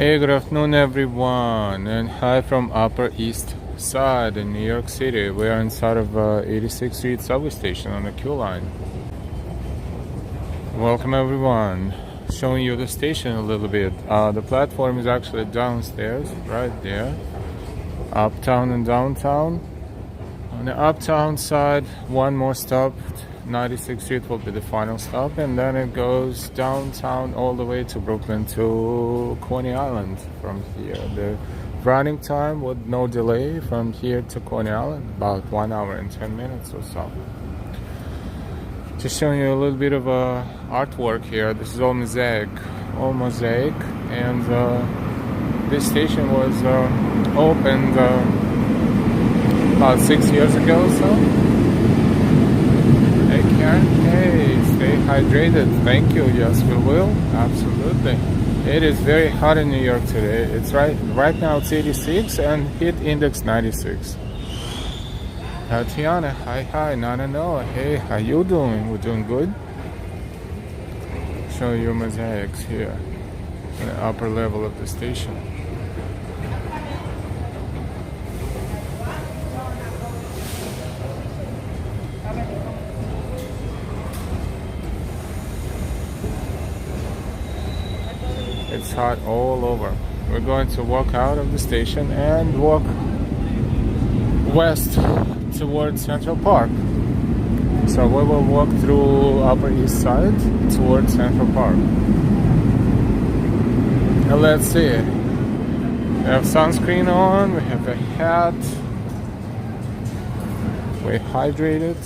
Hey, good afternoon everyone, and hi from Upper East Side in New York City. We are inside of 86th Street subway station on the Q line. Welcome everyone. Showing you the station a little bit. The platform is actually downstairs, right there. Uptown and downtown. On the uptown side, one more stop. 96th Street will be the final stop, and then it goes downtown all the way to Brooklyn to Coney Island from here. The running time with no delay from here to Coney Island, about 1 hour and 10 minutes or so. Just showing you a little bit of artwork here. This is all mosaic, and this station was opened about 6 years ago or so. Hey Karen, hey, stay hydrated. Thank you. Yes, we will. Absolutely. It is very hot in New York today. It's right now it's 86 and heat index 96. Tatiana, hi, Nana Noah. Hey, how you doing? We're doing good. Show you mosaics here in the upper level of the station. It's hot all over. We're going to walk out of the station and walk west towards Central Park. So we will walk through Upper East Side towards Central Park. And let's see. We have sunscreen on, we have a hat, we're hydrated.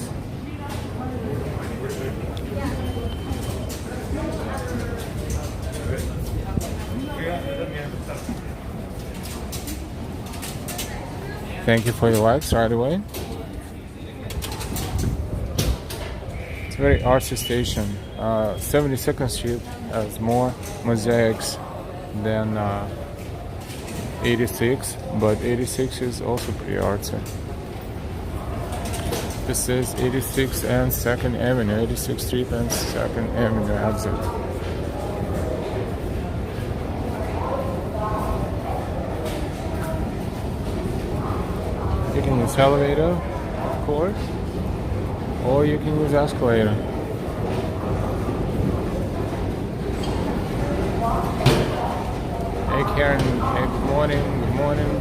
Thank you for your likes right away. It's a very artsy station. 72nd Street has more mosaics than 86, but 86 is also pretty artsy. This is 86th and 2nd Avenue, 86th Street and 2nd Avenue exit. You can use elevator, of course, or you can use escalator. Hey Karen, hey, good morning, good morning.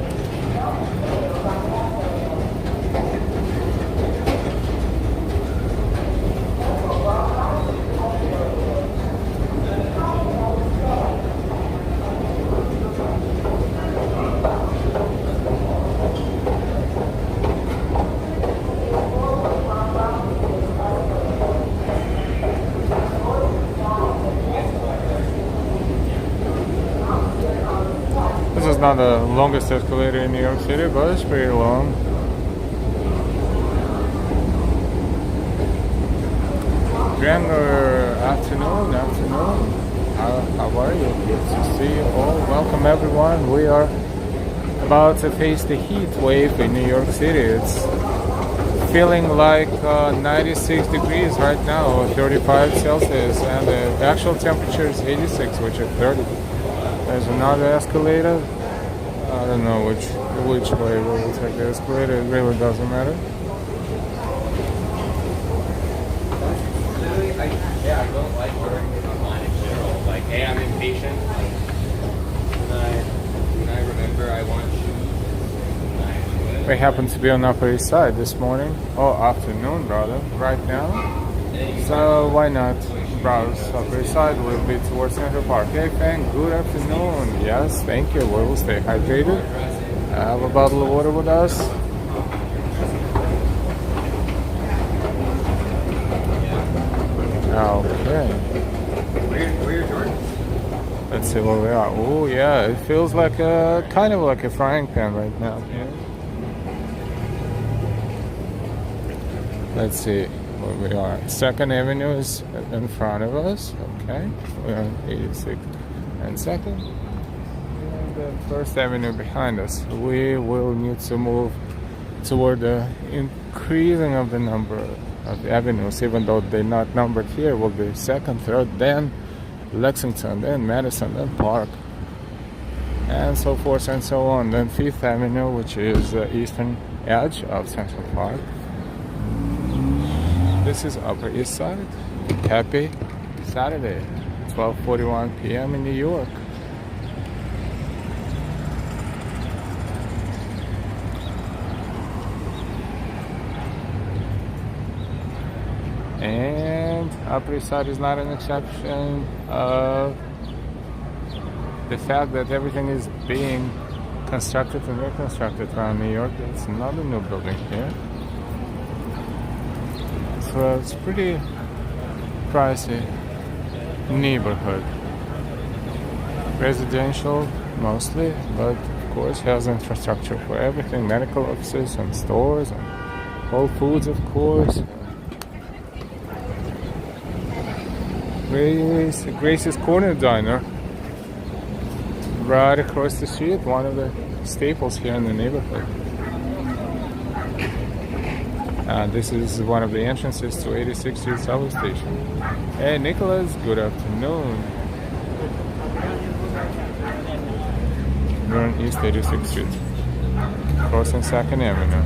This is not the longest escalator in New York City, but it's pretty long. Grander afternoon. How are you? Good to see you all. Welcome everyone. We are about to face the heat wave in New York City. It's feeling like 96 degrees right now, 35 Celsius, and the actual temperature is 86, which is 30. There's another escalator. I don't know which way we will take the escalator. It really doesn't matter. I don't like ordering online in general. Like, hey, I'm impatient. When I remember I want shoes. We happen to be on Upper East Side this morning. Oh, afternoon, brother. Right now. So why not browse Upper East Side? We'll be towards Central Park. Hey, Fang, good afternoon. Yes, thank you. We will stay hydrated. Have a bottle of water with us. Okay. Where are your Jordans? Let's see where we are. Oh yeah, it feels like kind of like a frying pan right now. Yeah. Let's see where we are. 2nd Avenue is in front of us. Okay, we're on 86 and 2nd. And the 1st Avenue behind us. We will need to move toward the increasing of the number of the avenues, even though they're not numbered here. Will be 2nd, 3rd, then Lexington, then Madison, then Park. and so forth and so on. Then 5th Avenue, which is the eastern edge of Central Park. This is Upper East Side. Happy Saturday, 12:41 p.m. in New York. And Upper East Side is not an exception of the fact that everything is being constructed and reconstructed around New York. It's another new building here. So it's pretty pricey neighborhood. Residential mostly, but of course has infrastructure for everything. Medical offices and stores and Whole Foods, of course. Grace's Corner Diner, right across the street, one of the staples here in the neighborhood. This is one of the entrances to 86th Street Subway Station. Hey Nicholas, good afternoon. We're on East 86th Street, crossing 2nd Avenue.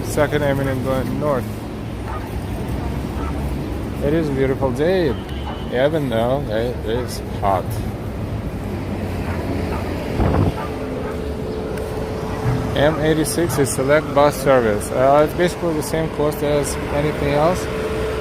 Second Avenue going north. It is a beautiful day, even though it is hot. M86 is select bus service. It's basically the same cost as anything else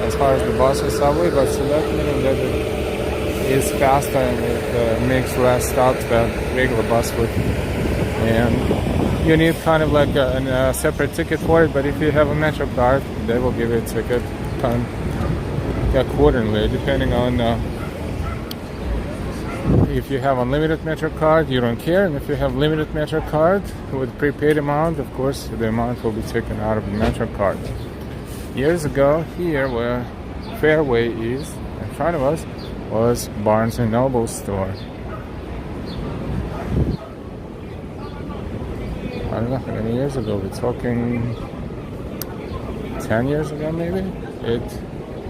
as far as the bus or subway, but select meaning that it is faster and it makes less stops than regular bus would. And you need kind of like a separate ticket for it, but if you have a Metro card, they will give you a ticket accordingly, depending on if you have unlimited Metro card, you don't care, and if you have limited Metro card with prepaid amount, of course, the amount will be taken out of the Metro card. Years ago, here where Fairway is, in front of us, was Barnes & Noble store. I don't know how many years ago, we're talking 10 years ago maybe, it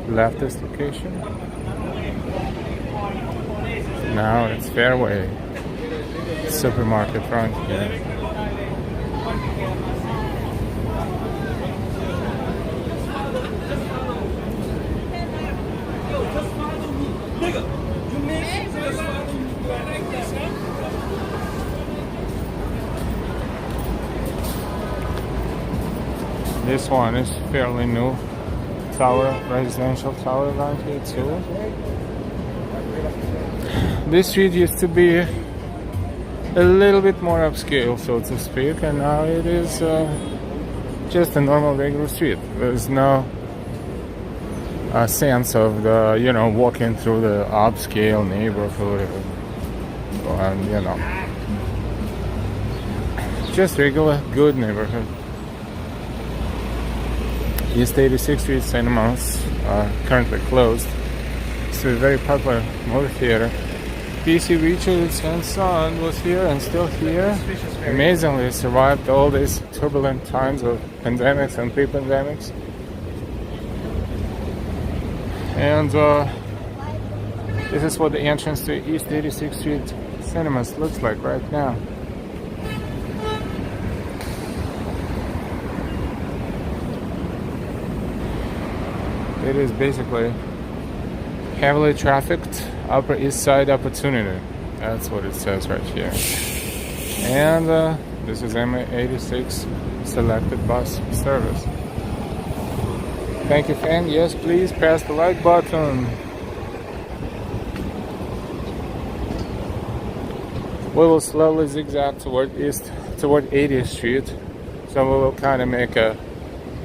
left this location. Now it's Fairway supermarket front here. This one is fairly new tower, residential tower around here too. This street used to be a little bit more upscale, so to speak, and now it is just a normal regular street. There's no sense of the, you know, walking through the upscale neighborhood, and you know, just regular good neighborhood. East 86th Street cinemas are currently closed. It's a very popular movie theater. PC Richards and Son was here and still here. Amazingly survived all these turbulent times of pandemics and pre-pandemics. And this is what the entrance to East 86th Street cinemas looks like right now. It is basically heavily trafficked Upper East Side opportunity. That's what it says right here. And this is M86 selected bus service. Thank you, Fang. Yes, please press the like button. We will slowly zigzag toward 80th Street. So we will kind of make a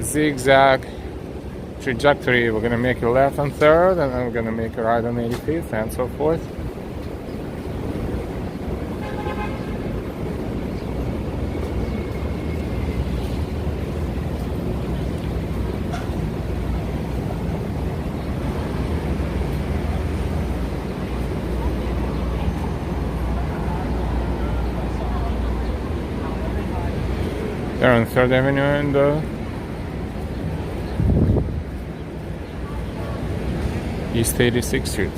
zigzag trajectory. We're going to make a left on 3rd, and then we're going to make a right on 85th, and so forth. They're on 3rd Avenue and East 86th Street.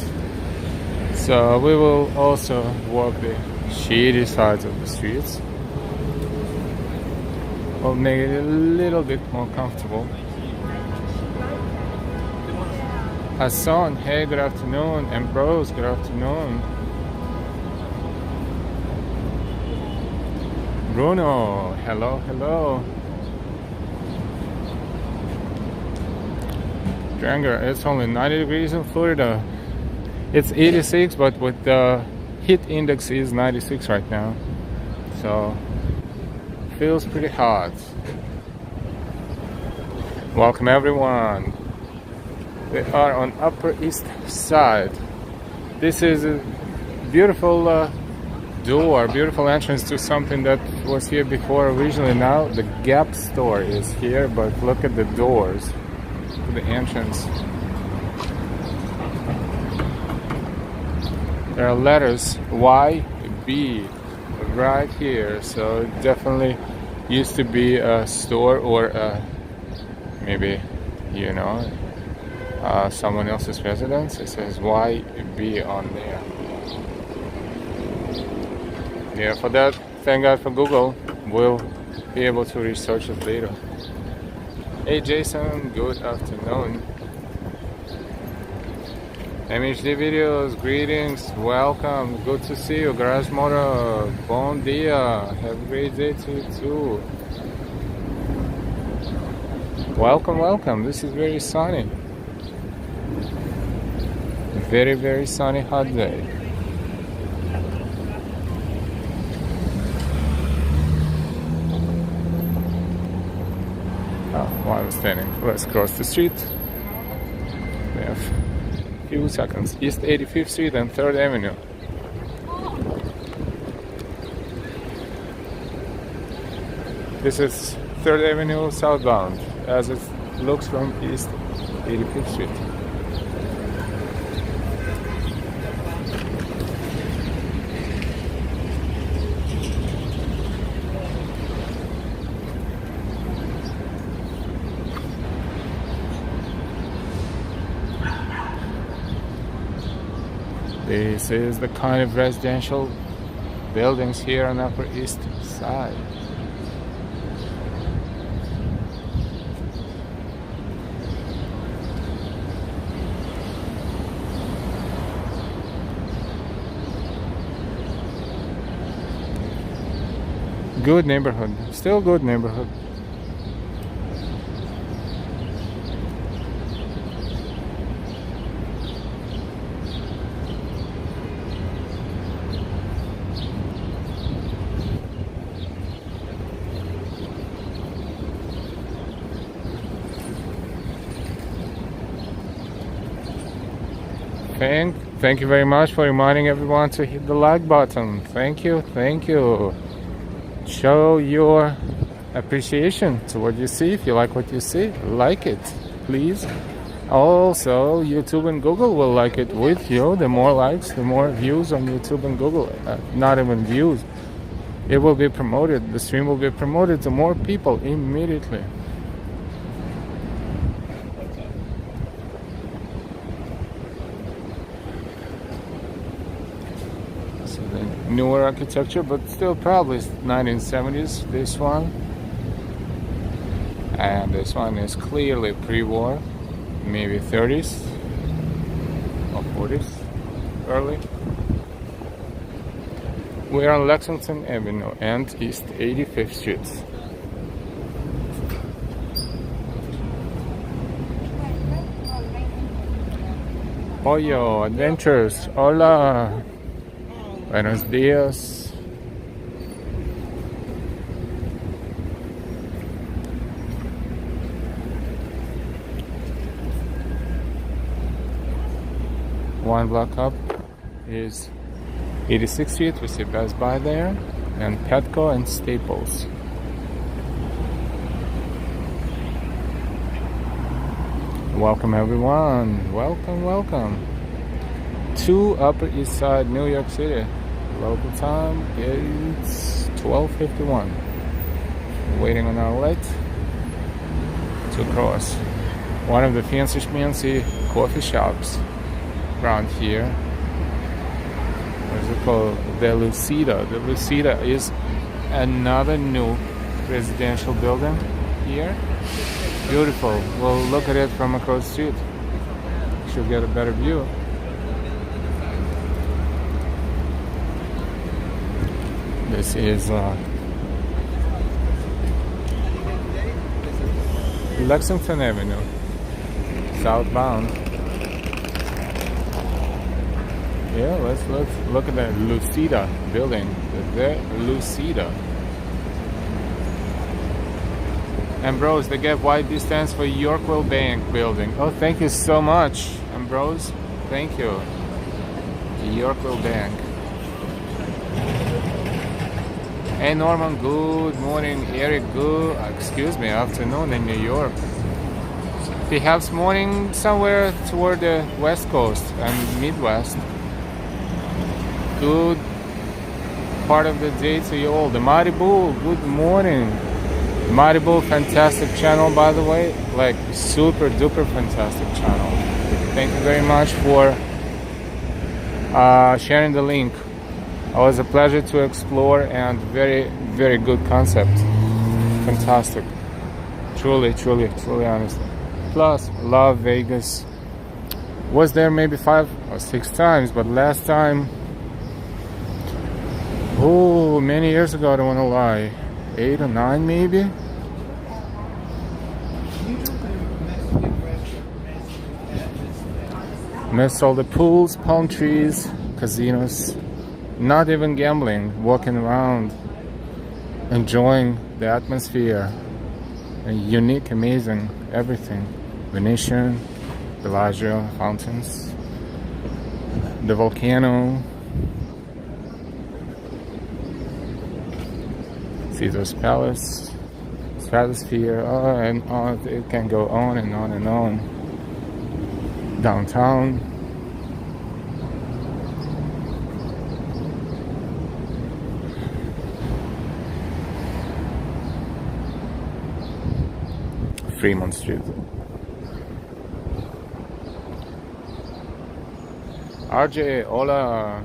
So we will also walk the shady sides of the streets. We'll make it a little bit more comfortable. Hassan, hey, good afternoon. Ambrose, good afternoon. Bruno, hello, hello. Dranger, it's only 90 degrees in Florida. It's 86, but with the heat index is 96 right now. So, feels pretty hot. Welcome everyone. We are on Upper East Side. This is a beautiful door, beautiful entrance to something that was here before originally. Now the Gap store is here, but look at the doors to the entrance. There are letters YB right here, so it definitely used to be a store or maybe, you know, someone else's residence. It says YB on there. Yeah, for that, thank God for Google. We'll be able to research it later. Hey Jason, good afternoon. MHD videos, greetings, welcome, good to see you. Garage Motor, bon dia, have a great day to you too. Welcome, welcome, this is very sunny. Very, very sunny, hot day. While I'm standing, let's cross the street. We have a few seconds. East 85th Street and 3rd Avenue. This is 3rd Avenue southbound, as it looks from East 85th Street. This is the kind of residential buildings here on Upper East Side. Good neighborhood, still good neighborhood. Thank you very much for reminding everyone to hit the like button. Thank you, thank you. Show your appreciation to what you see. If you like what you see, like it, please. Also, YouTube and Google will like it with you. The more likes, the more views on YouTube and Google. Not even views. It will be promoted. The stream will be promoted to more people immediately. Newer architecture, but still probably 1970s, this one. And this one is clearly pre-war, maybe 30s or 40s, early. We're on Lexington Avenue and East 85th Street. Pollo Adventures, hola. Buenos dias. One block up is 86th Street. We see Best Buy there, and Petco and Staples. Welcome everyone. Welcome, welcome to Upper East Side, New York City. Local time is 12:51. waiting on our light to cross. One of the fancy coffee shops around here. What's it called? The Lucida. The Lucida is another new residential building here. Beautiful. We'll look at it from across the street. Should get a better view. This is Lexington Avenue, southbound. Yeah, let's look at the Lucida building. The Lucida. Ambrose, the gap YB stands for Yorkville Bank building. Oh, thank you so much, Ambrose. Thank you. The Yorkville Bank. Hey Norman, good morning. Eric, good, excuse me, afternoon in New York. Perhaps morning somewhere toward the West Coast and Midwest. Good part of the day to you all. The Mighty Bull, good morning. Mighty Bull, fantastic channel, by the way. Like, super duper fantastic channel. Thank you very much for sharing the link. It was a pleasure to explore, and very, very good concept. Fantastic. Truly, truly, truly, honestly. Plus, love Vegas. Was there maybe 5 or 6 times, but last time, oh, many years ago, I don't want to lie. 8 or 9 maybe. Missed all the pools, palm trees, casinos. Not even gambling, walking around, enjoying the atmosphere. And unique, amazing, everything. Venetian, Bellagio, fountains, the volcano, Caesar's Palace, Stratosphere, and on. It can go on and on and on. Downtown. Fremont Street. RJ, hola.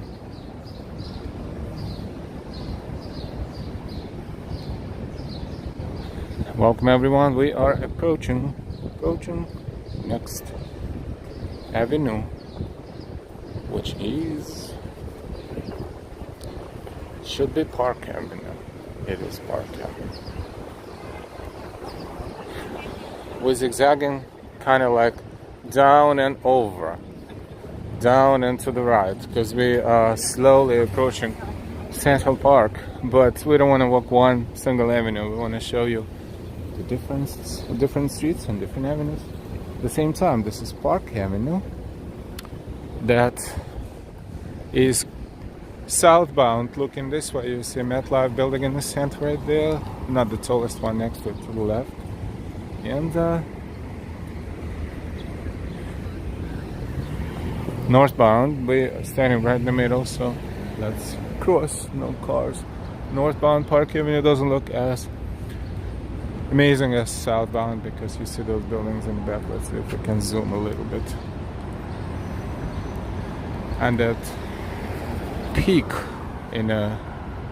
Welcome everyone. We are approaching next avenue, which should be Park Avenue. It is Park Avenue. We're zigzagging kind of like down and over, down and to the right, because we are slowly approaching Central Park, but we don't want to walk one single avenue. We want to show you the different streets and different avenues at the same time. This is Park Avenue, that is southbound, looking this way. You see a MetLife building in the center right there, not the tallest one, next to it to the left. And northbound, we're standing right in the middle, so let's cross. No cars. Northbound Park Avenue doesn't look as amazing as southbound because you see those buildings in the back. Let's see if we can zoom a little bit. And that peak in the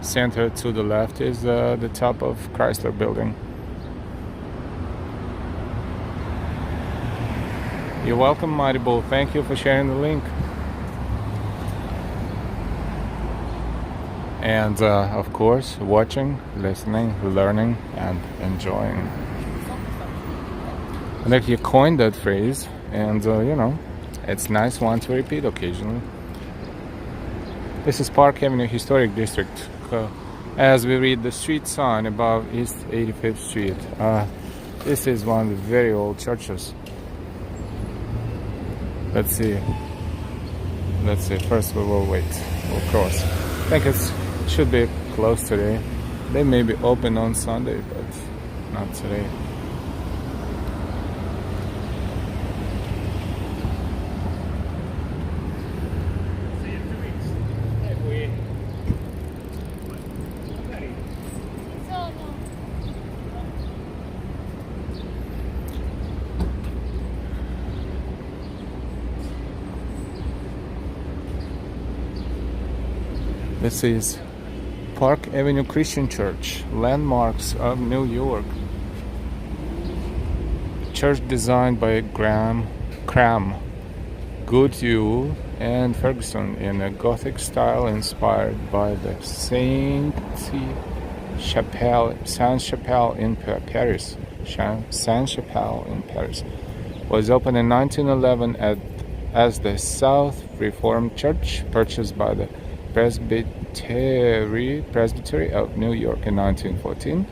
center to the left is the top of Chrysler building. You're welcome, Mighty Bull. Thank you for sharing the link. And of course, watching, listening, learning, and enjoying. I think you coined that phrase, and you know, it's a nice one to repeat occasionally. This is Park Avenue Historic District. As we read the street sign above East 85th Street, this is one of the very old churches. Let's see. First we will wait. We'll cross. I think it should be closed today. They may be open on Sunday, but not today. This is Park Avenue Christian Church, landmarks of New York. Church designed by Cram, Goodhue, and Ferguson in a Gothic style inspired by the Sainte-Chapelle in Paris. Sainte-Chapelle in Paris was opened in 1911 as the South Reformed Church, purchased by the Presbytery of New York in 1914.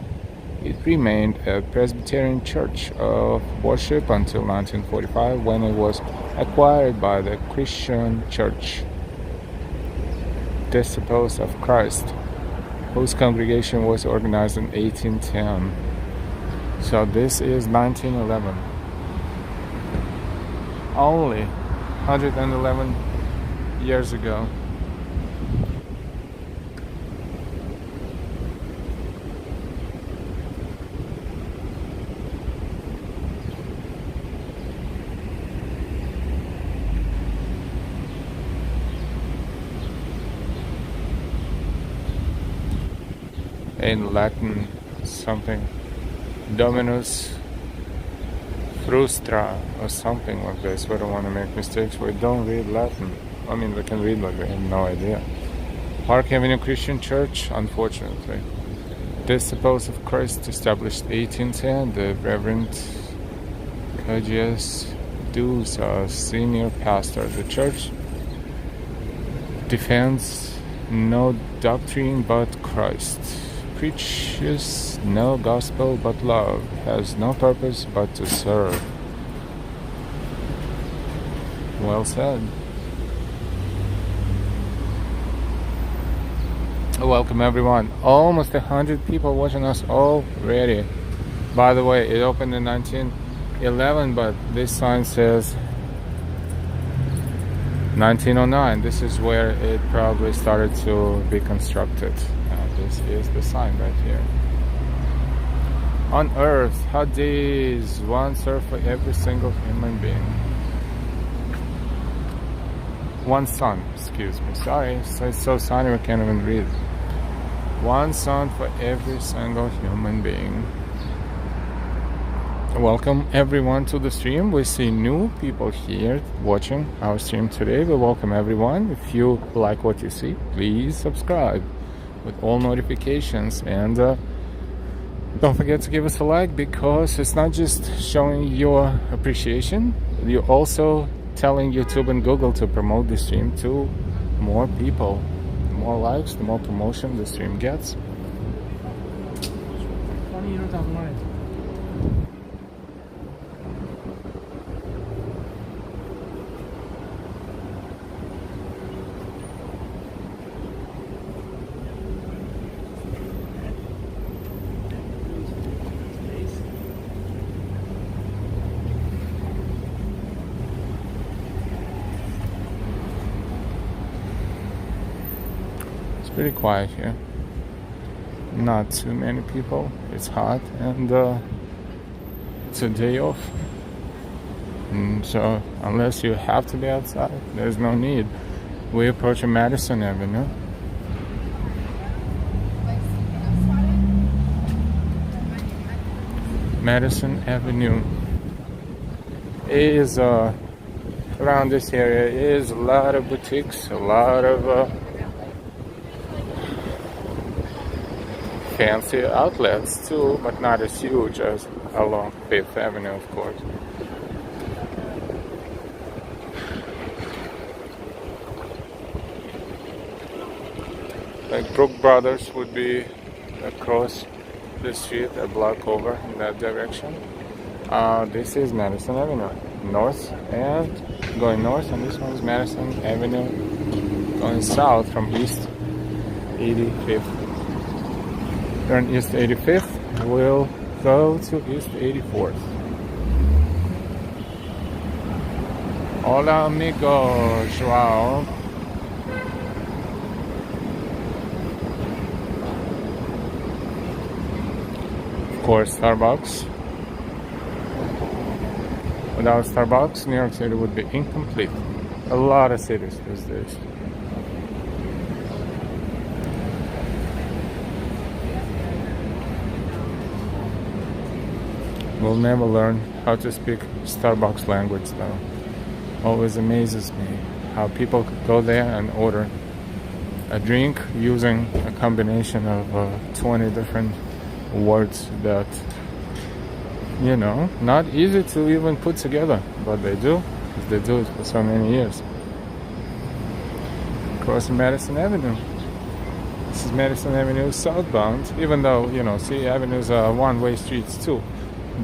It remained a Presbyterian church of worship until 1945, when it was acquired by the Christian Church, Disciples of Christ, whose congregation was organized in 1810. So this is 1911. Only 111 years ago. In Latin, something Dominus Frustra or something like this. We don't want to make mistakes. We don't read Latin. I mean, we can read, but we have no idea. Park Avenue Christian Church, unfortunately. Disciples of Christ, established 1810. The Reverend Cogius Deus, senior pastor. The church defends no doctrine but Christ, preaches no gospel but love, has no purpose but to serve. Well said. Welcome everyone. Almost 100 people watching us already. By the way, it opened in 1911, but this sign says 1909. This is where it probably started to be constructed. This is the sign right here. On earth, hot days, one serve for every single human being. One sun, excuse me. Sorry, it's so sunny we can't even read. One sun for every single human being. Welcome everyone to the stream. We see new people here watching our stream today. We welcome everyone. If you like what you see, please subscribe with all notifications, and don't forget to give us a like, because it's not just showing your appreciation, you're also telling YouTube and Google to promote the stream to more people. The more likes, the more promotion the stream gets. Funny you're not online. Pretty quiet here. Not too many people. It's hot, and it's a day off. So unless you have to be outside, there's no need. We're approaching Madison Avenue. Madison Avenue is around this area is a lot of boutiques, a lot of fancy outlets too, but not as huge as along Fifth Avenue, of course. Like Brook Brothers would be across the street, a block over in that direction. This is Madison Avenue, north, and going north, and this one is Madison Avenue going south from East 85th. Turn East 85th, we'll go to East 84th. Hola amigo, Joao. Of course, Starbucks. Without Starbucks, New York City would be incomplete. A lot of cities these days. will never learn how to speak Starbucks language though. Always amazes me how people could go there and order a drink using a combination of 20 different words that, you know, not easy to even put together, but they do, because they do it for so many years. Across Madison Avenue. This is Madison Avenue southbound, even though, you know, see, avenues are one-way streets too,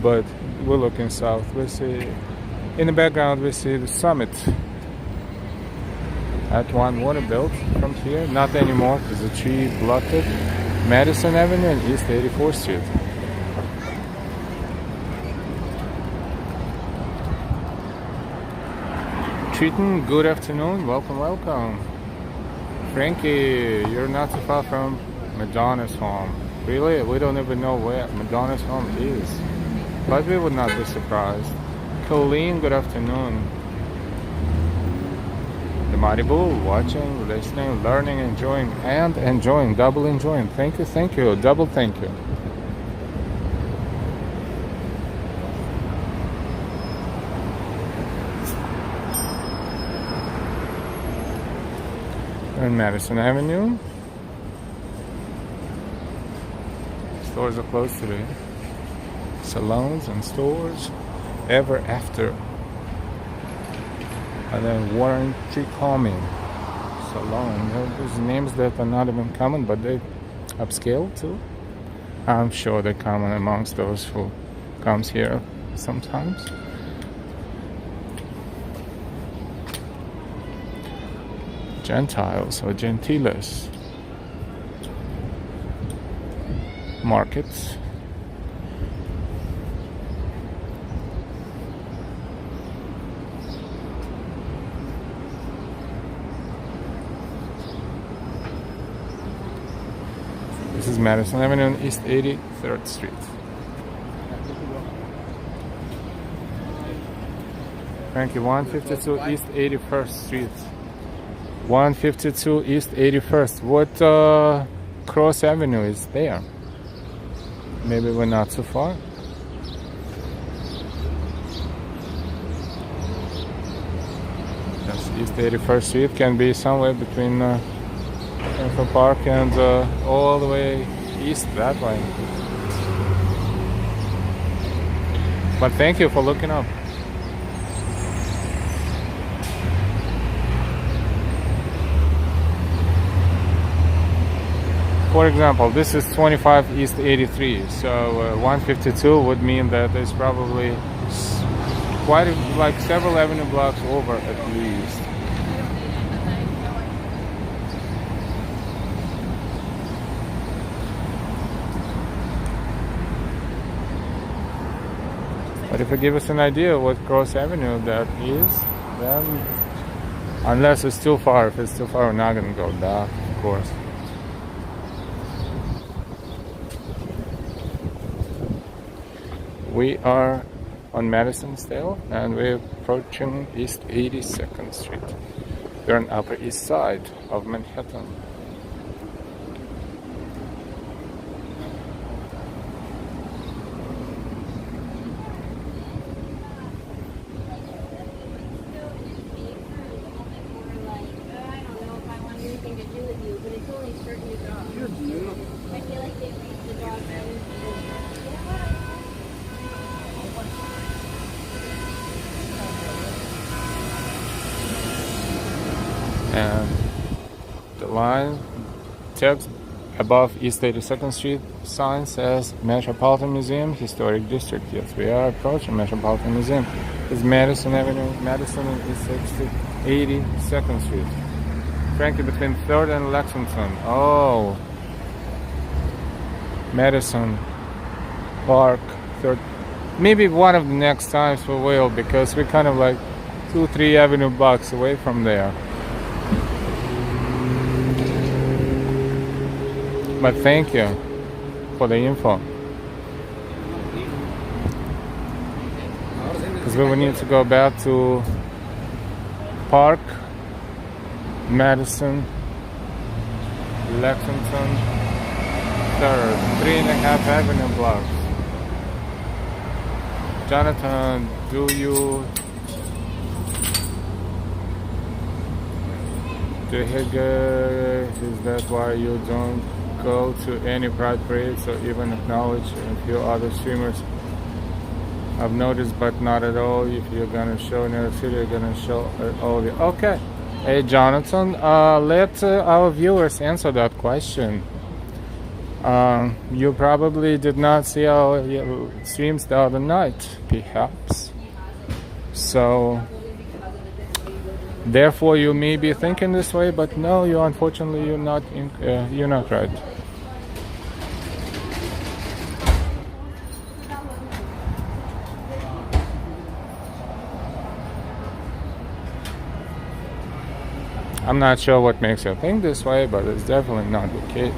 but we're looking south. We see, in the background, we see the summit. At one water built from here, not anymore because the tree blocked it. Madison Avenue and East 84th Street. Triton, good afternoon, welcome, welcome. Frankie, you're not too far from Madonna's home. Really? We don't even know where Madonna's home is, but we would not be surprised. Colleen, good afternoon. The Mighty Bull, watching, listening, learning, enjoying, and enjoying, double enjoying. Thank you, double thank you. And Madison Avenue. Stores are closed today. Salons and stores ever after. And then Warranty Calming Salon. There's names that are not even common, but they upscale too. I'm sure they're common amongst those who comes here sometimes. Gentiles or Gentiles. Markets. This is Madison Avenue and East 83rd Street. Thank you. 152 East 81st Street. 152 East 81st. What Cross Avenue is there? Maybe we're not too far. Yes, East 81st Street can be somewhere between Central Park and all the way east that way. But thank you for looking up. For example, this is 25 East 83, so 152 would mean that there's probably quite like several avenue blocks over at least. But if you give us an idea what Cross Avenue that is, then unless it's too far, if it's too far, we're not going to go back, of course. We are on Madison still, and we're approaching East 82nd Street. We're on Upper East Side of Manhattan. And the line text above East 82nd Street sign says Metropolitan Museum, Historic District. Yes, we are approaching Metropolitan Museum. It's Madison Avenue, Madison and East 82nd Street. Frankly, between 3rd and Lexington. Oh, Madison Park, 3rd. Maybe one of the next times we will, because we're kind of like 2-3 avenue blocks away from there. But thank you for the info. Because we will need to go back to Park, Madison, Lexington, 3rd, 3.5 avenue blocks. Jonathan, do you is that why you don't go to any pride parades or even acknowledge a few other streamers? I've noticed, but not at all. If you're gonna show New York City, you're gonna show all of you. Okay. Hey, Jonathan, let our viewers answer that question. You probably did not see our streams the other night, perhaps. So, therefore, you may be thinking this way, but no, you unfortunately you're not right. I'm not sure what makes you think this way, but it's definitely not the case.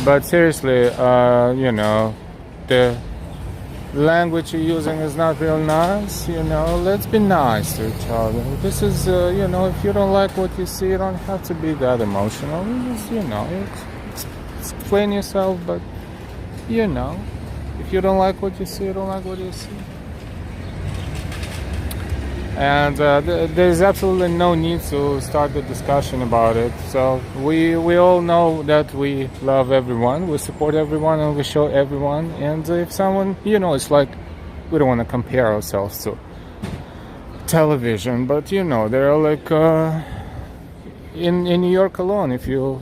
But seriously, the language you're using is not real nice. Let's be nice to each other. This is, if you don't like what you see, you don't have to be that emotional. You just, explain yourself, but if you don't like what you see, you don't like what you see. And there's absolutely no need to start the discussion about it. So we all know that we love everyone, we support everyone, and we show everyone. And if someone, it's like we don't want to compare ourselves to television, but there are like in New York alone, if you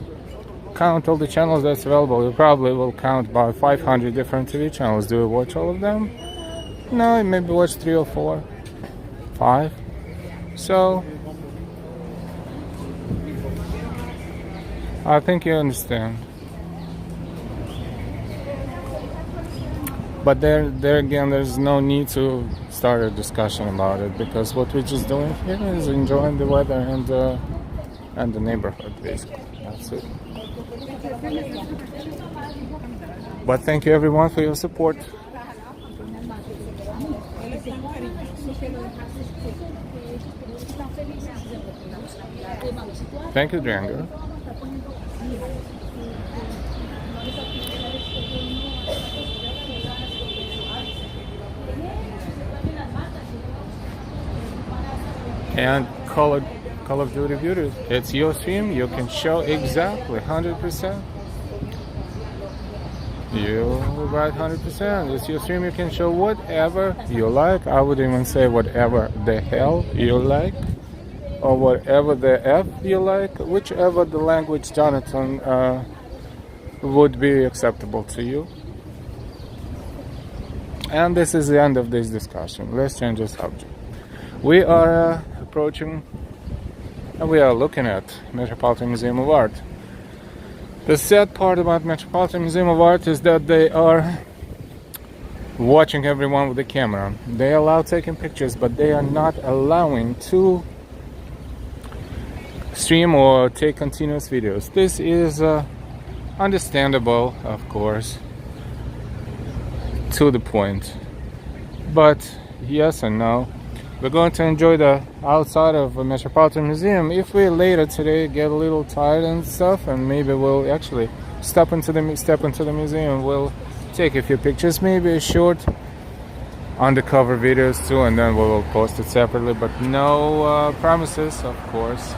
count all the channels that's available, you probably will count about 500 different TV channels. Do you watch all of them? No, you maybe watch 3 or 4, 5. So I think you understand. But there again, there's no need to start a discussion about it, because what we're just doing here is enjoying the weather and the neighborhood, basically. That's it. But thank you everyone for your support. Thank you, Django. And Call of Duty viewers, it's your stream. You can show exactly 100%. You're right, 100%. It's your stream. You can show whatever you like. I would even say whatever the hell you like, or whatever the F you like, whichever the language, Jonathan, would be acceptable to you. And this is the end of this discussion. Let's change the subject. We are approaching, and we are looking at Metropolitan Museum of Art. The sad part about Metropolitan Museum of Art is that they are watching everyone with the camera. They allow taking pictures, but they are not allowing to stream or take continuous videos. This is understandable, of course, to the point. But yes and no. We're going to enjoy the outside of the Metropolitan Museum. If we later today get a little tired and stuff, and maybe we'll actually step into the museum, we'll take a few pictures, maybe a short undercover videos too, and then we'll post it separately. But no promises, of course.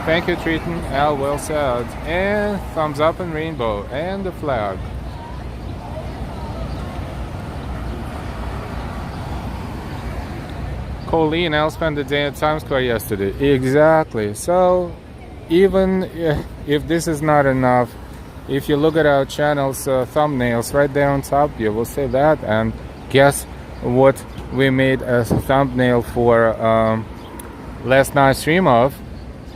Thank you, Triton. Al, well said. And thumbs up and rainbow and the flag. Colleen, Al spent the day at Times Square yesterday. Exactly. So, even if this is not enough, if you look at our channel's thumbnails right there on top, you will see that. And guess what we made as a thumbnail for last night's stream of?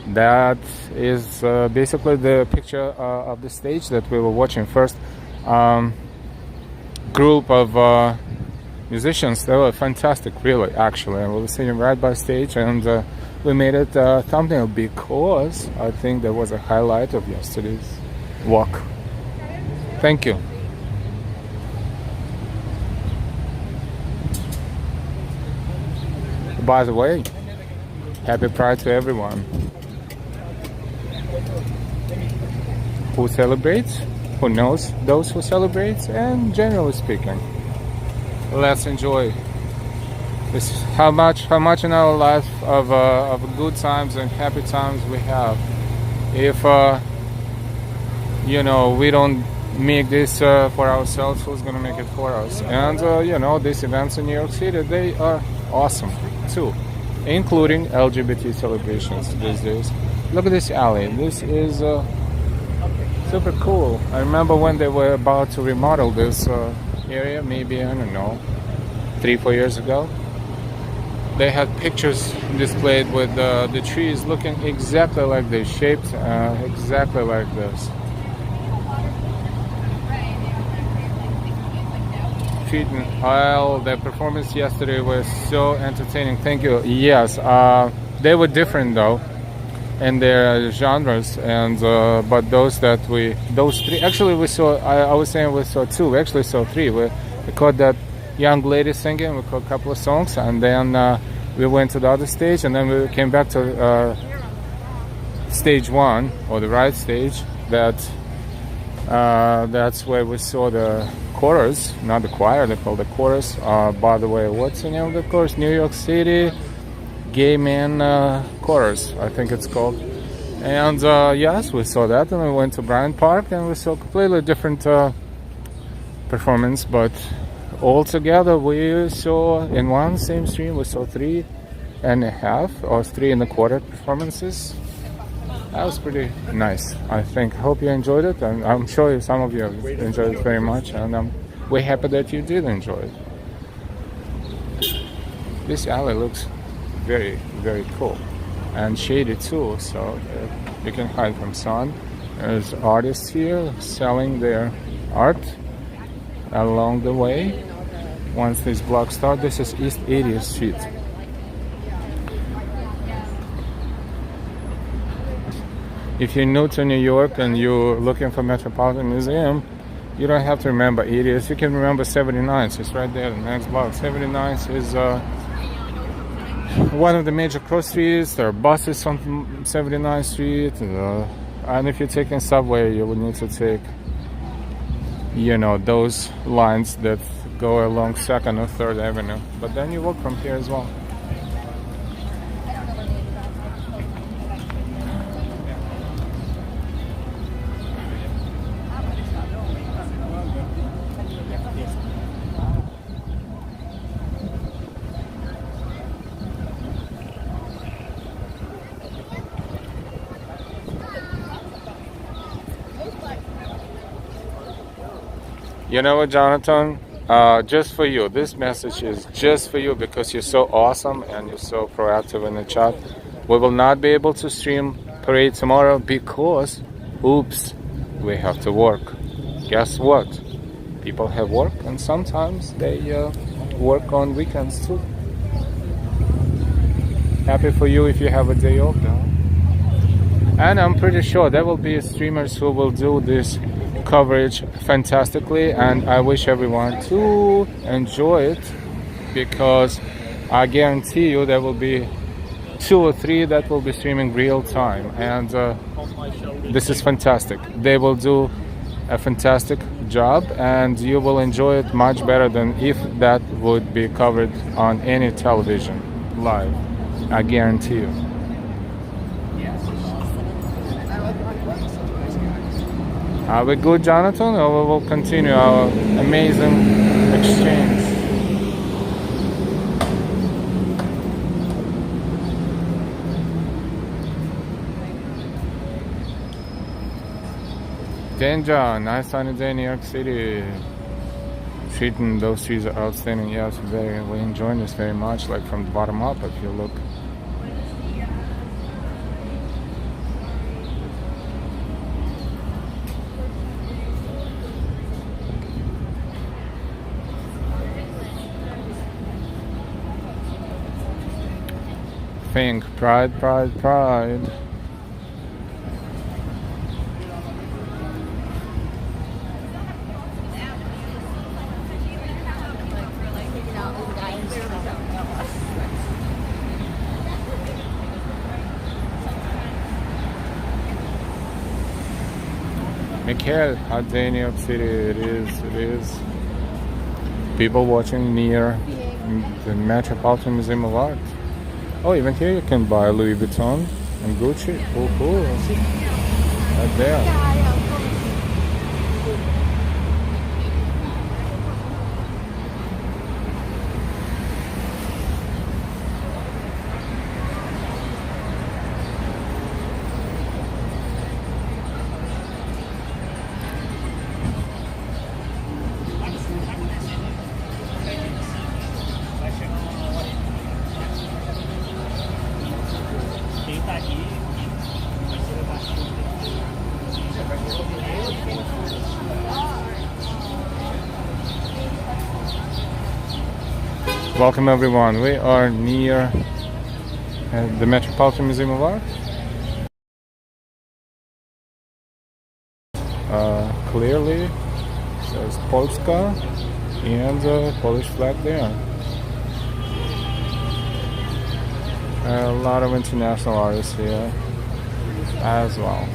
That is basically the picture of the stage that we were watching. First group of musicians. They were fantastic, really, actually. And we were sitting right by stage, and we made it a thumbnail because I think that was a highlight of yesterday's walk. Thank you. By the way, Happy Pride to everyone who celebrates, who knows those who celebrate, and generally speaking, let's enjoy this. How much in our life of good times and happy times we have. If you know, we don't make this for ourselves, who's gonna make it for us? And you know, these events in New York City, they are awesome too, including LGBT celebrations these days. Look at this alley. This is super cool. I remember when they were about to remodel this area, maybe, I don't know, 3-4 years ago. They had pictures displayed with the trees looking exactly like this, shaped exactly like this. Well, the performance yesterday was so entertaining. Thank you. Yes, they were different though in their genres, and but those three, actually we saw, I was saying we saw two, we actually saw three. We caught that young lady singing, we caught a couple of songs, and then we went to the other stage, and then we came back to stage one, or the right stage. That's where we saw the chorus, not the choir, they call the chorus. By the way, what's the name of the chorus? New York City Gay Man Chorus, I think it's called. And yes, we saw that, and we went to Bryant Park, and we saw completely different performance, but all together we saw in one same stream, we saw 3.5 or 3.25 performances. That was pretty nice, I think. Hope you enjoyed it, and I'm sure some of you enjoyed it very much, and we're happy that you did enjoy it. This alley looks very, very cool and shady too, so you can hide from sun. There's artists here selling their art along the way. Once this block starts, this is East 80th Street. If you're new to New York and you're looking for Metropolitan Museum, you don't have to remember 80th. You can remember 79th. It's right there, the next block. 79th is one of the major cross streets. There are buses on 79th Street, and if you're taking subway, you would need to take, you know, those lines that go along 2nd or 3rd Avenue. But then you walk from here as well. You know what, Jonathan? Just for you. This message is just for you because you're so awesome and you're so proactive in the chat. We will not be able to stream Parade tomorrow because, oops, we have to work. Guess what? People have work, and sometimes they work on weekends too. Happy for you if you have a day off though. And I'm pretty sure there will be streamers who will do this coverage fantastically, and I wish everyone to enjoy it, because I guarantee you there will be 2 or 3 that will be streaming real time, and this is fantastic. They will do a fantastic job, and you will enjoy it much better than if that would be covered on any television live. I guarantee you. Are we good, Jonathan, or we will continue our amazing exchange? Danger, nice sunny day in New York City. Treating those trees are outstanding. Yes, we're enjoying this very much, like from the bottom up, if you look. Think pride, pride, pride. Mikhail, hot day in New York City. It is. People watching near the Metropolitan Museum of Art. Oh, even here you can buy Louis Vuitton and Gucci. Cool. Right there. Welcome everyone. We are near the Metropolitan Museum of Art. Clearly says Polska and the Polish flag there. A lot of international artists here as well.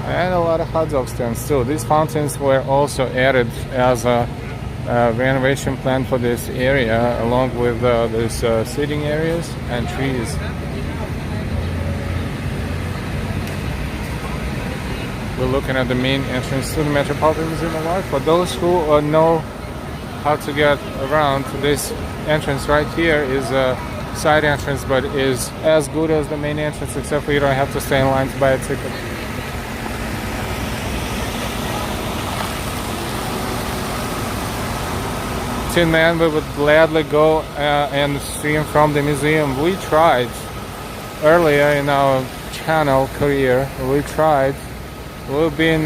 And a lot of hot dog stands too. These fountains were also added as a renovation plan for this area, along with these seating areas and trees. We're looking at the main entrance to the Metropolitan Museum of Art. For those who know how to get around, this entrance right here is a side entrance, but is as good as the main entrance, except for you don't have to stay in line to buy a ticket. Tin Man, we would gladly go and stream from the museum. We tried earlier in our channel career. We've been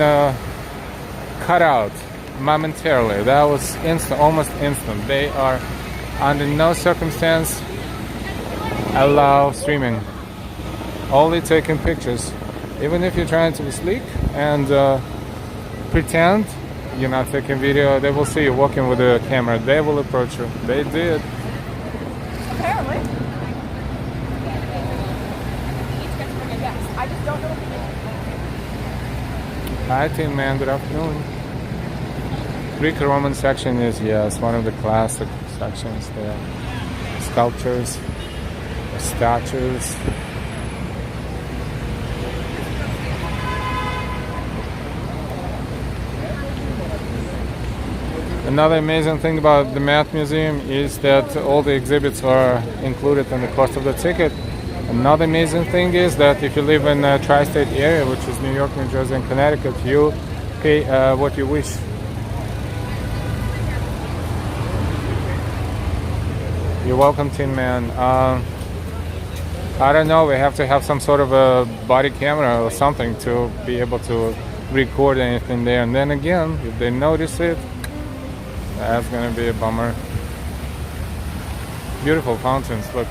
cut out momentarily. That was almost instant. They are under no circumstance allow streaming. Only taking pictures. Even if you're trying to be sleek and pretend you're not taking video, they will see you walking with a camera. They will approach you. They did. Apparently. I just don't know what Hi, Tin Man. Good afternoon. Greek-Roman section is, yes, one of the classic sections there. Sculptures, statues. Another amazing thing about the Met Museum is that all the exhibits are included in the cost of the ticket. Another amazing thing is that if you live in a tri-state area, which is New York, New Jersey, and Connecticut, you pay what you wish. You're welcome, Tin Man. I don't know, we have to have some sort of a body camera or something to be able to record anything there. And then again, if they notice it, that's gonna be a bummer. Beautiful fountains, look.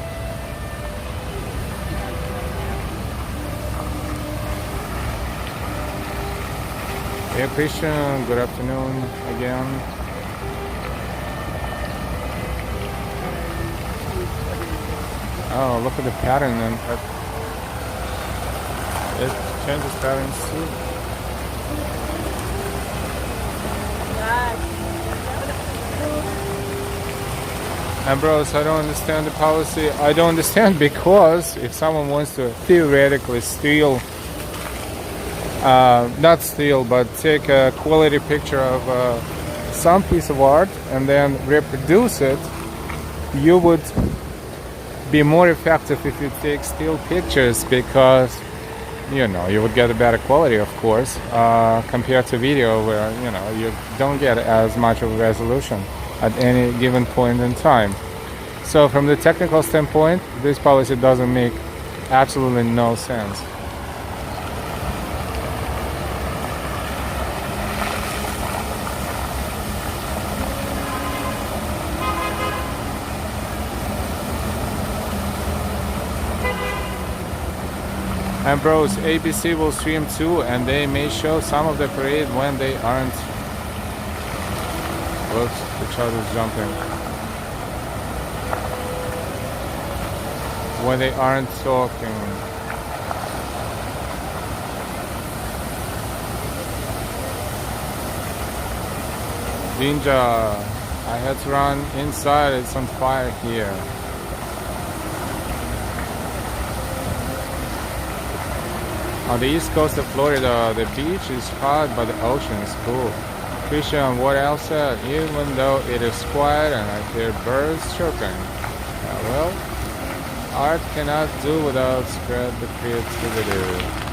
Hey Christian, good afternoon again. Oh, look at the pattern, and it changes patterns too. Ambrose, I don't understand the policy. I don't understand because if someone wants to theoretically steal, not steal, but take a quality picture of some piece of art and then reproduce it, you would be more effective if you take still pictures, because you know you would get a better quality, of course, compared to video where you don't get as much of a resolution at any given point in time. So from the technical standpoint, this policy doesn't make absolutely no sense. Ambrose, ABC will stream too, and they may show some of the parade when they aren't. Whoops, the child is jumping. when they aren't talking. Ninja, I had to run inside, it's on fire here. On the east coast of Florida, the beach is hot, but the ocean is cool. Christian, what else said? Even though it is quiet and I hear birds chirping. Well, art cannot do without spread the creativity.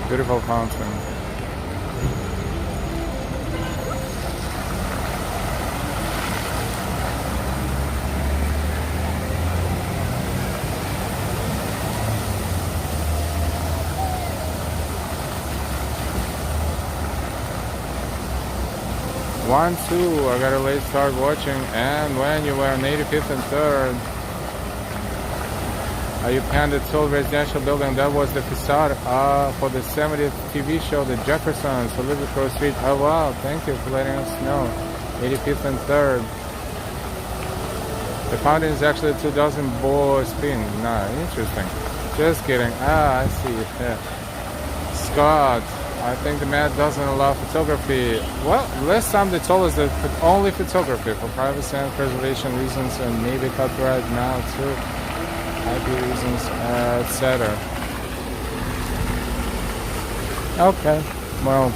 Beautiful fountain. One, two, I got a late start watching, and when you were on 85th and 3rd, you panned a tall residential building. That was the facade for the 70th TV show, The Jeffersons, who live across the street. Oh wow, thank you for letting us know. 85th and 3rd. The fountain is actually 2,000 bore spin. Nah, interesting. Just kidding. Ah, I see. Yeah. Scott, I think the Met doesn't allow photography. Well, last time they told us that only photography for privacy and preservation reasons, and maybe copyright now too. IP reasons, etc. Okay, well,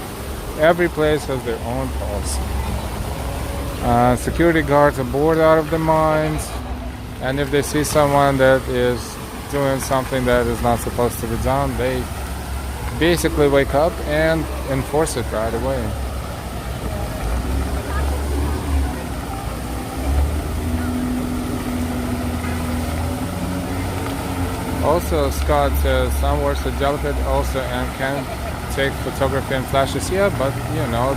every place has their own policy. Security guards are bored out of their minds, and if they see someone that is doing something that is not supposed to be done, they basically wake up and enforce it right away. Also, Scott says some words are delicate also and can take photography and flashes. Yeah, but you know,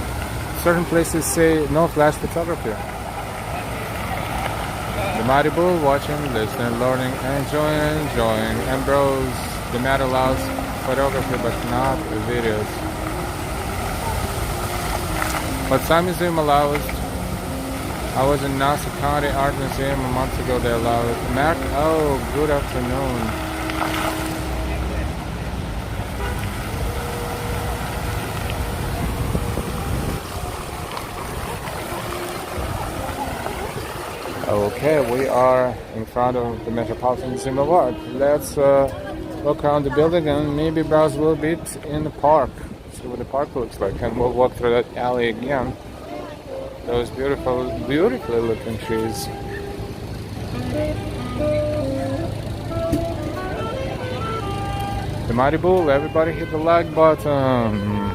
certain places say no flash photography. The Mighty Bull watching, listening, learning, enjoying. Ambrose, the Met allows photography but not videos. But some museum allows. I was in Nassau County Art Museum a month ago, they allowed it. Mark, oh, good afternoon. Okay, we are in front of the Metropolitan Museum of Art. Let's walk around the building and maybe browse a little bit in the park. See what the park looks like, and we'll walk through that alley again. Those beautiful, beautifully looking trees. The Mighty Bull, everybody hit the like button.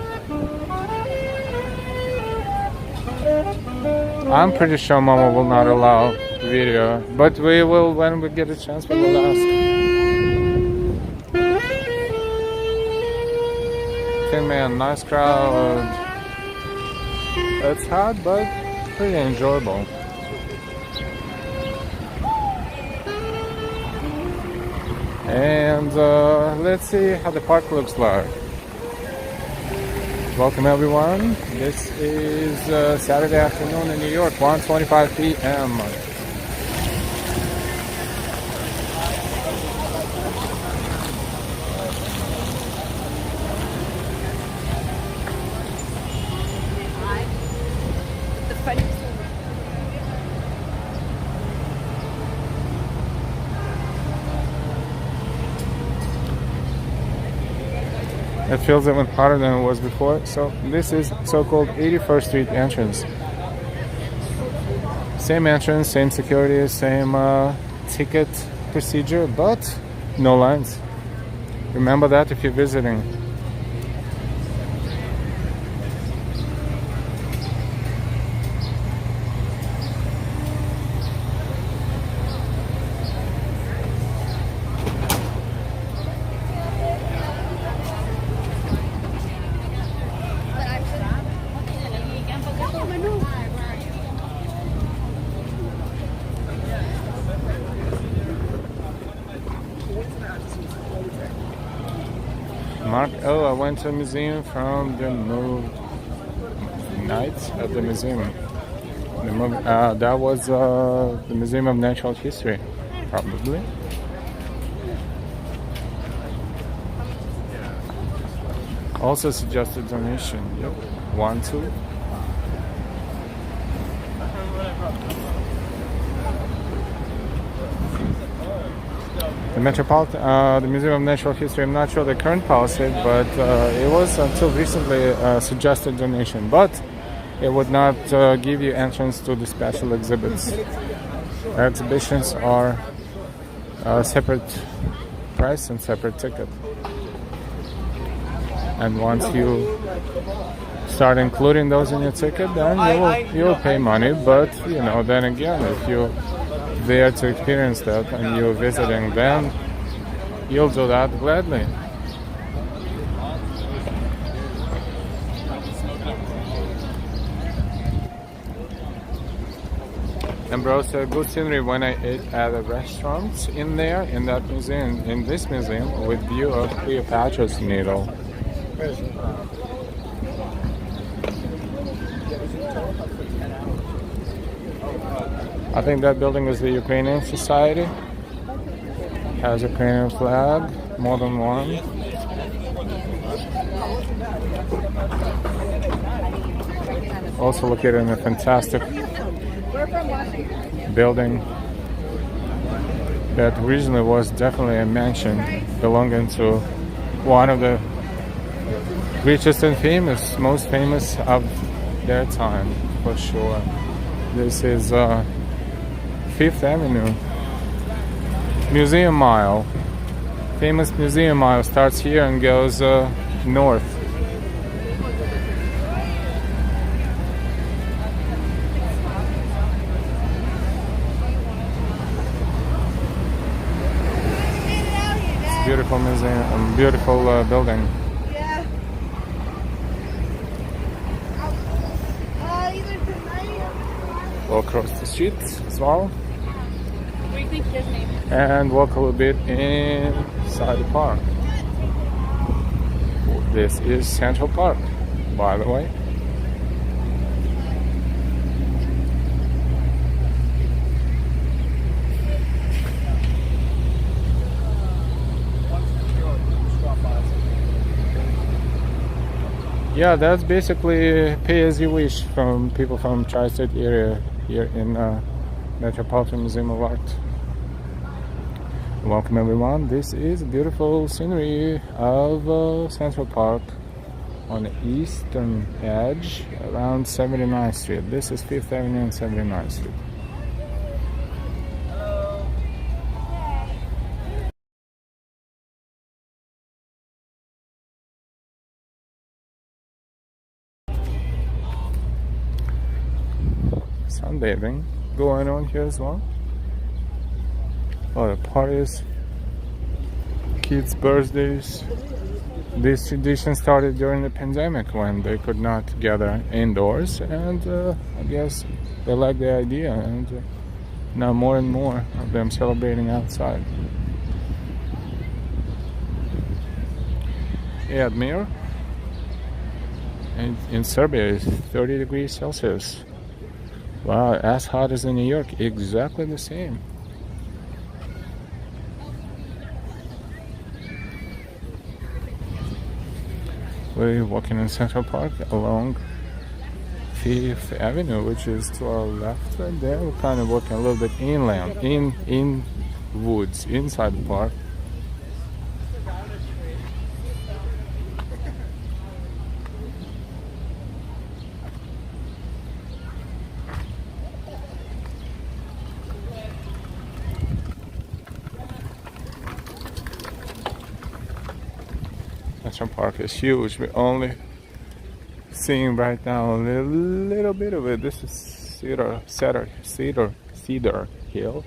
I'm pretty sure Mama will not allow video, but we will, when we get a chance, we will ask. Okay, man, nice crowd. It's hot, but pretty enjoyable. And let's see how the park looks like. Welcome everyone. This is Saturday afternoon in New York, 1:25 p.m. It feels even hotter than it was before. So this is so-called 81st Street entrance. Same entrance, same security, same ticket procedure, but no lines. Remember that if you're visiting. Mark. Oh, I went to a museum from the night of the museum. That was the Museum of Natural History, probably. Also suggested donation. Yep. 1, 2. The Metropolitan, the Museum of Natural History, I'm not sure the current policy, but it was until recently a suggested donation. But it would not give you entrance to the special exhibits. Exhibitions are separate price and separate ticket. And once you start including those in your ticket, then you'll pay money. But you know, then again, if you're there to experience that and you're visiting, then you'll do that gladly. And bro, so good scenery when I ate at a restaurant in there, in that museum, in this museum, with view of Cleopatra's Needle. I think that building is the Ukrainian Society. Has a Ukrainian flag, more than one. Also located in a fantastic building that originally was definitely a mansion belonging to one of the richest and most famous of their time, for sure. This is Fifth Avenue Museum Mile. Famous Museum Mile starts here and goes north. It's a beautiful museum, beautiful building. Walk across the street as well. What do you think his name is? And walk a little bit inside the park. This is Central Park, by the way. Yeah, that's basically pay as you wish from people from Tri-State area here in Metropolitan Museum of Art. Welcome everyone. This is a beautiful scenery of Central Park on the eastern edge around 79th Street. This is 5th Avenue and 79th Street. Sunbathing going on here as well. Oh, the parties, kids' birthdays. This tradition started during the pandemic when they could not gather indoors, and I guess they like the idea, and now more and more of them celebrating outside. Admir in Serbia is 30 degrees Celsius. Wow, as hot as in New York, exactly the same. We're walking in Central Park along 5th Avenue, which is to our left right there. We're kind of walking a little bit inland, in woods, inside the park. Central Park is huge. We're only seeing right now a little bit of it. This is Cedar Hill.